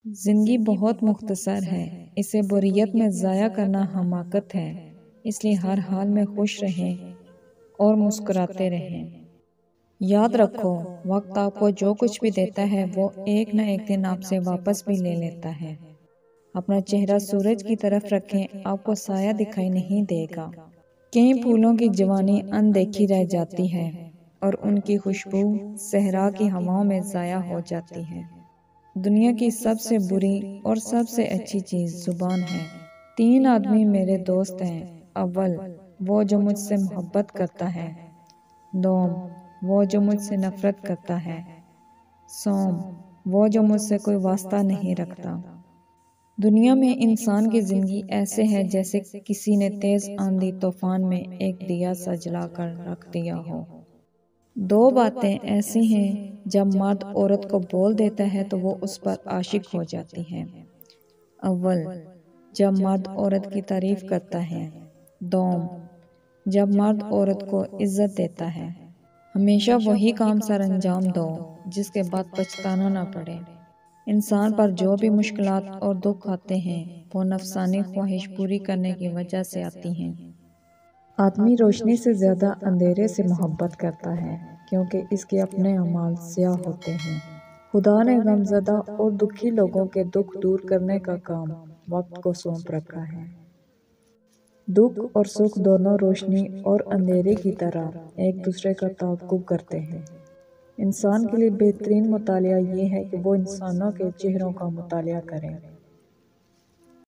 زندگی بہت مختصر ہے، اسے بوریت میں ضائع کرنا حماقت ہے، اس لیے ہر حال میں خوش رہیں اور مسکراتے رہیں۔ یاد رکھو، وقت آپ کو جو کچھ بھی دیتا ہے وہ ایک نہ ایک دن آپ سے واپس بھی لے لیتا ہے۔ اپنا چہرہ سورج کی طرف رکھیں، آپ کو سایہ دکھائی نہیں دے گا۔ کئی پھولوں کی جوانی اندیکھی رہ جاتی ہے اور ان کی خوشبو صحرا کی ہواؤں میں ضائع ہو جاتی ہے۔ دنیا کی سب سے بری اور سب سے اچھی چیز زبان ہے۔ 3 آدمی میرے دوست ہیں، اول وہ جو مجھ سے محبت کرتا ہے، دوم وہ جو مجھ سے نفرت کرتا ہے، سوم وہ جو مجھ سے کوئی واسطہ نہیں رکھتا۔ دنیا میں انسان کی زندگی ایسے ہے جیسے کسی نے تیز آندھی طوفان میں ایک دیا سا جلا کر رکھ دیا ہو۔ 2 باتیں ایسی ہیں جب مرد عورت کو بول دیتا ہے تو وہ اس پر عاشق ہو جاتی ہے۔ اول جب مرد عورت کی تعریف کرتا ہے، دوم جب مرد عورت کو عزت دیتا ہے۔ ہمیشہ وہی کام سر انجام دو جس کے بعد پچھتانا نہ پڑے۔ انسان پر جو بھی مشکلات اور دکھ آتے ہیں وہ نفسانی خواہش پوری کرنے کی وجہ سے آتی ہیں۔ آدمی روشنی سے زیادہ اندھیرے سے محبت کرتا ہے کیونکہ اس کے اپنے اعمال سیاہ ہوتے ہیں۔ خدا نے غمزدہ اور دکھی لوگوں کے دکھ دور کرنے کا کام وقت کو سونپ رکھا ہے۔ دکھ اور سکھ دونوں روشنی اور اندھیرے کی طرح ایک دوسرے کا تعاقب کرتے ہیں۔ انسان کے لیے بہترین مطالعہ یہ ہے کہ وہ انسانوں کے چہروں کا مطالعہ کرے۔